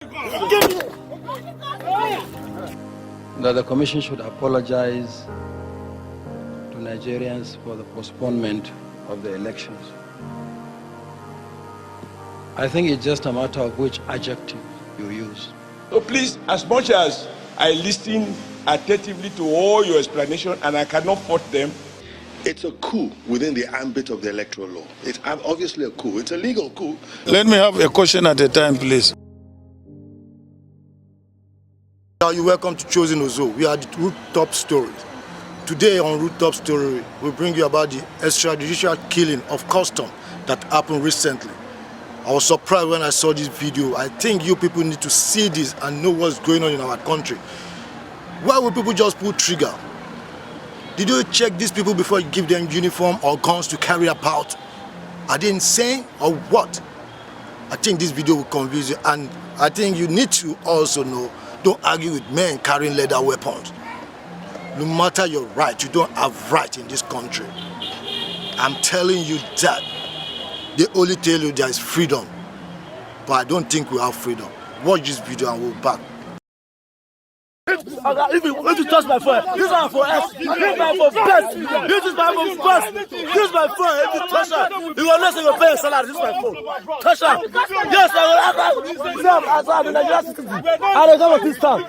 That the Commission should apologize to Nigerians for the postponement of the elections. I think it's just a matter of which adjective you use. So please, as much as I listen attentively to all your explanation and I cannot fault them, it's a coup within the ambit of the electoral law. It's obviously a coup. It's a legal coup. Let me have a question at a time, please. You're welcome to Chosen Ozo. We are the Rooftop Story. Today on Rooftop Story, we bring you about the extrajudicial killing of custom that happened recently. I was surprised when I saw this video. I think you people need to see this and know what's going on in our country. Why would people just pull trigger? Did you check these people before you give them uniform or guns to carry about? Are they insane or what? I think this video will convince you, and I think you need to also know, don't argue with men carrying leather weapons. No matter your right, you don't have right in this country. I'm telling you that. They only tell you there is freedom, but I don't think we have freedom. Watch this video and we'll back. If you touch my phone, use my phone S. Use my phone best. Use my phone best. Use my phone. If you touch her, you will not say you're paying salary. Use my phone. Touch her. Yes, I will. Sam, I'm a Nigerian citizen. I don't come to this town.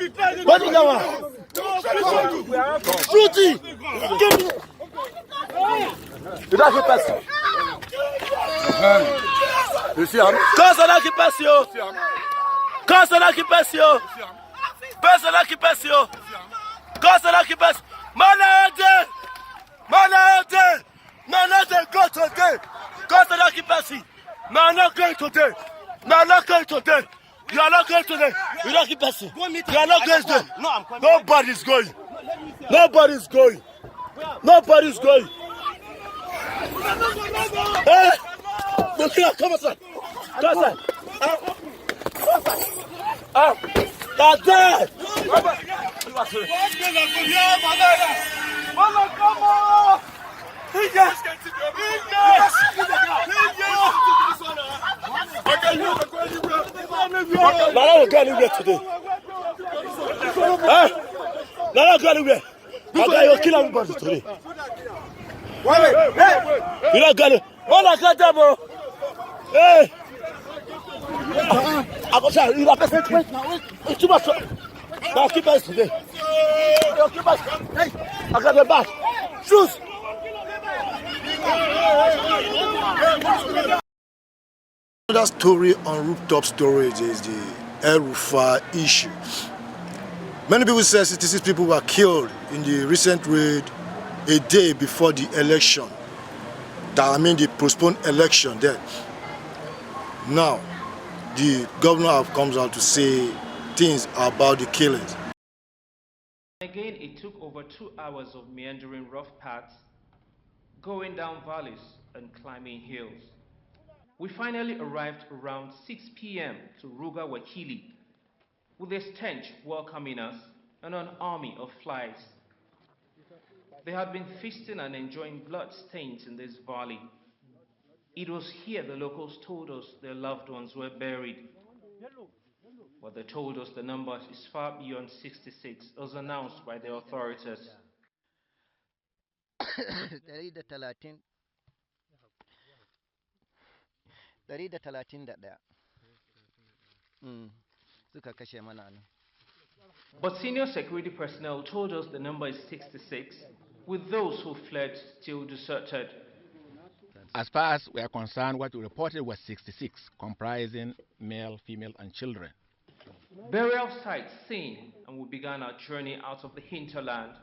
What do you want? Shoot it. You don't keep passing. You see him? Quand qui passe yo. Quand cela qui passe yo. Personne qui passe yo. Quand cela qui passe. Malade. Malade. Malade go today. Quand cela qui passe. Man not going today. Man not going today. You are not going today. You are not keep passing. You are not going today. Nobody's going. Nobody's going. Nobody's going. Hey! Look here, come outside. Come outside. That's it! Come on! Nana go anywhere today. Nana go anywhere. I kill everybody today. You not got it. All I got them. Hey. I go say you not person. It's too much. Now keep us today. Keep us. Hey, I got the back. Shoes. Another story on Rooftop Storage is the EL-RUFAi issue. Many people say 66 people were killed in the recent raid a day before the election. The postponed election there. Now, the governor comes out to say things about the killings. Again, it took over 2 hours of meandering rough paths, going down valleys and climbing hills. We finally arrived around 6 p.m. to Ruga Wakili, with a stench welcoming us and an army of flies. They had been feasting and enjoying blood stains in this valley. It was here the locals told us their loved ones were buried. But they told us the number is far beyond 66, as announced by the authorities. But senior security personnel told us the number is 66, with those who fled still deserted. As far as we are concerned, what we reported was 66, comprising male, female, and children. Burial sites seen, and we began our journey out of the hinterland.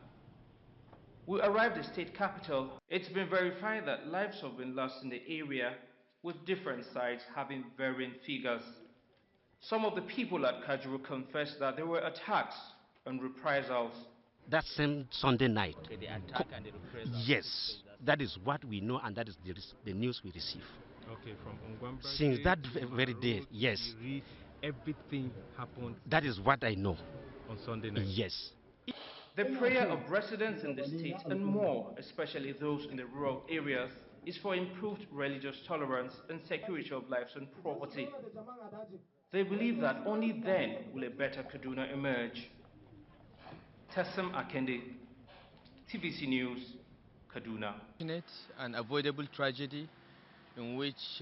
We arrived at the state capital. It's been verified that lives have been lost in the area, with different sites having varying figures. Some of the people at Kajuru confessed that there were attacks and reprisals. That same Sunday night. The attack and the reprisals. Yes, that is what we know, and that is the news we receive. Okay, from Ongwamba. Since that very day, yes. Everything happened. That is what I know. On Sunday night. Yes. The prayer of residents in the state and more, especially those in the rural areas, is for improved religious tolerance and security of lives and property. They believe that only then will a better Kaduna emerge. Tessam Akende, TVC News, Kaduna. An avoidable tragedy in which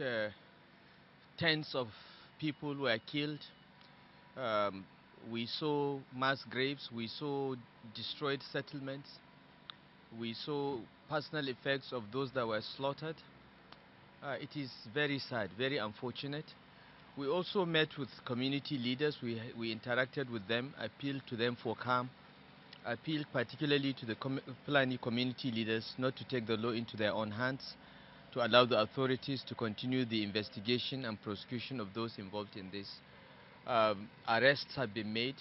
tens of people were killed. We saw mass graves, we saw destroyed settlements, we saw personal effects of those that were slaughtered. It is very sad, very unfortunate. We also met with community leaders, we interacted with them, appealed to them for calm, appealed particularly to the Fulani community leaders not to take the law into their own hands, to allow the authorities to continue the investigation and prosecution of those involved in this. Arrests have been made.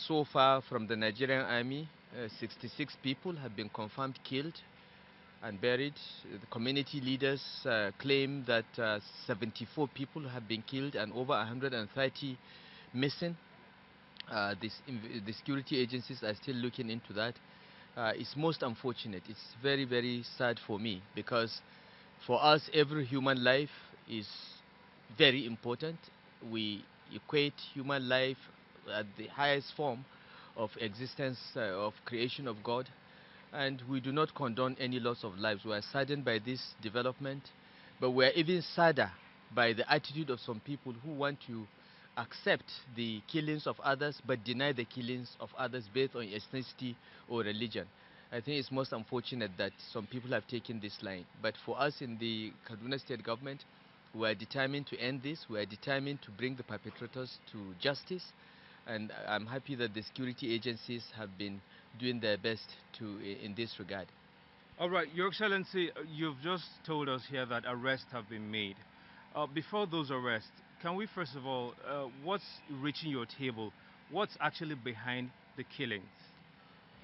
So far from the Nigerian army, 66 people have been confirmed killed and buried. The community leaders claim that 74 people have been killed and over 130 missing. The security agencies are still looking into that. It's most unfortunate. It's very, very sad for me because for us every human life is very important. We equate human life at the highest form of existence, of creation of God, and we do not condone any loss of lives. We are saddened by this development, but we are even sadder by the attitude of some people who want to accept the killings of others but deny the killings of others based on ethnicity or religion. I think it's most unfortunate that some people have taken this line, but for us in the Kaduna State government, we are determined to end this. We are determined to bring the perpetrators to justice, and I'm happy that the security agencies have been doing their best in this regard. All right, Your Excellency, you've just told us here that arrests have been made. Before those arrests, can we first of all, what's reaching your table? What's actually behind the killings?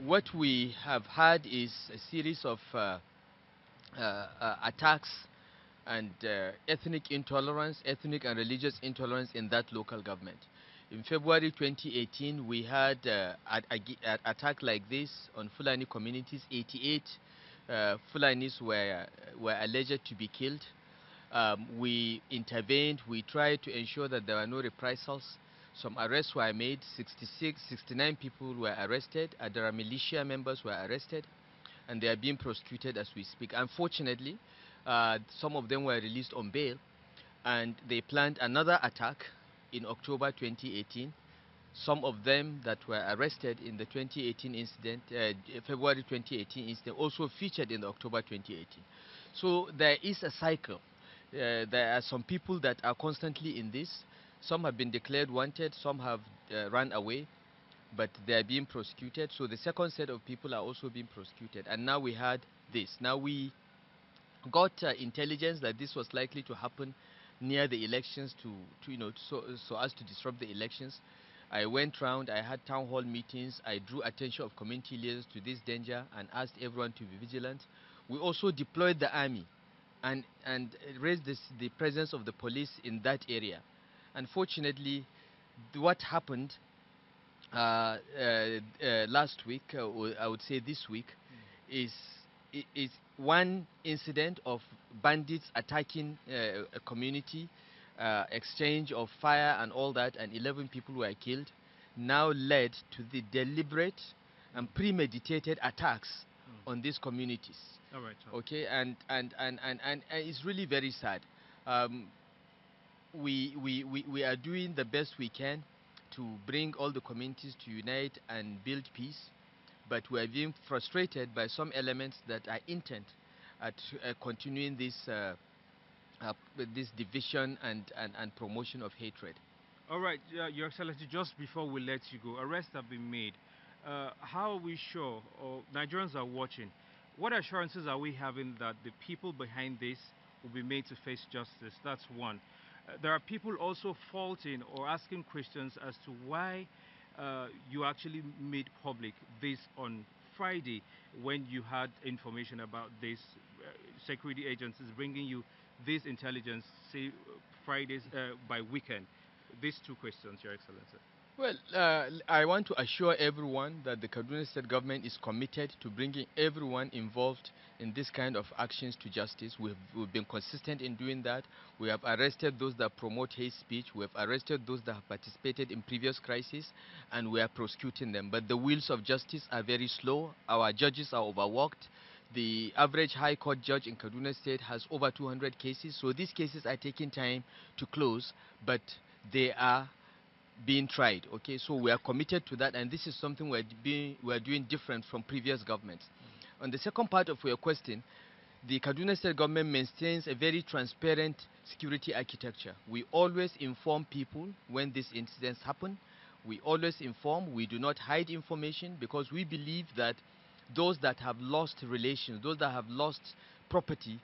What we have had is a series of attacks and ethnic intolerance, ethnic and religious intolerance in that local government. In February 2018, we had an attack like this on Fulani communities. 88 Fulanis were alleged to be killed. We intervened. We tried to ensure that there were no reprisals. Some arrests were made. 69 people were arrested. Adara militia members were arrested, and they are being prosecuted as we speak. Unfortunately, some of them were released on bail, and they planned another attack in October 2018. Some of them that were arrested in the 2018 incident, February 2018 incident, also featured in the October 2018. So there is a cycle. There are some people that are constantly in this. Some have been declared wanted, some have run away, but they are being prosecuted. So the second set of people are also being prosecuted. And now we had this. Now we got intelligence that this was likely to happen near the elections so as to disrupt the elections. I went round, I had town hall meetings, I drew attention of community leaders to this danger and asked everyone to be vigilant. We also deployed the army and raised the presence of the police in that area. Unfortunately, what happened last week, or I would say this week, is one incident of bandits attacking a community, exchange of fire and all that, and 11 people were killed, now led to the deliberate and premeditated attacks on these communities. All right. Okay, and it's really very sad. We are doing the best we can to bring all the communities to unite and build peace, but we are being frustrated by some elements that are intent at continuing this this division and promotion of hatred. All right, Your Excellency, just before we let you go, arrests have been made. How are we sure, or Nigerians are watching, what assurances are we having that the people behind this will be made to face justice? That's one. There are people also faulting or asking Christians as to why you actually made public this on Friday when you had information about this, security agencies bringing you this intelligence, say Fridays by weekend. these two questions, Your Excellency. Well, I want to assure everyone that the Kaduna State government is committed to bringing everyone involved in this kind of actions to justice. We've been consistent in doing that. We have arrested those that promote hate speech. We have arrested those that have participated in previous crises, and we are prosecuting them. But the wheels of justice are very slow. Our judges are overworked. The average High Court judge in Kaduna State has over 200 cases. So these cases are taking time to close, but they are being tried. Okay, so we are committed to that, and this is something we're doing different from previous governments. On the second part of your question, the Kaduna State government maintains a very transparent security architecture. We always inform people when these incidents happen. We always inform. We do not hide information, because we believe that those that have lost relations, those that have lost property,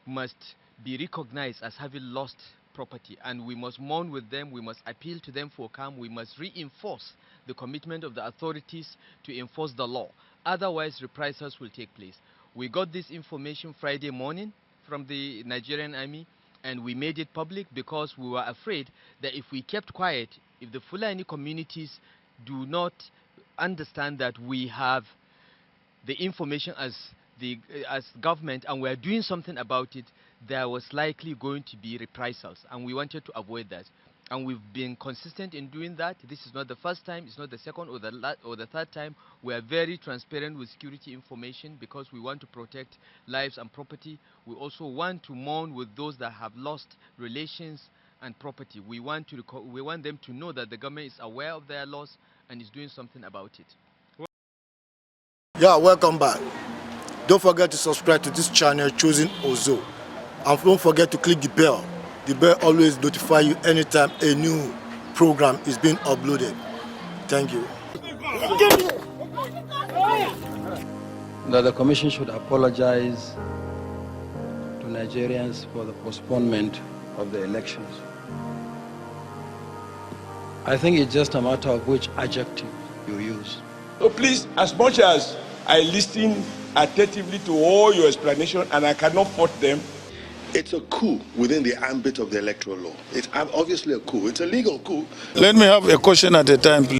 must be recognized as having lost property, and we must mourn with them. We must appeal to them for calm. We must reinforce the commitment of the authorities to enforce the law. Otherwise, reprisals will take place. We got this information Friday morning from the Nigerian army, and we made it public because we were afraid that if we kept quiet, if the Fulani communities do not understand that we have the information as government and we are doing something about it, there was likely going to be reprisals, and we wanted to avoid that. And we've been consistent in doing that. This is not the first time, it's not the second or the third time. We are very transparent with security information because we want to protect lives and property. We also want to mourn with those that have lost relations and property. We want them to know that the government is aware of their loss and is doing something about it. Yeah, welcome back. Don't forget to subscribe to this channel, Choosing Ozo. And don't forget to click the bell. The bell always notify you anytime a new program is being uploaded. Thank you. That the Commission should apologize to Nigerians for the postponement of the elections. I think it's just a matter of which adjective you use. So please, as much as I listen attentively to all your explanation and I cannot fault them, It's a coup within the ambit of the electoral law. It's obviously a coup. It's a legal coup. Let me have a question at a time, please.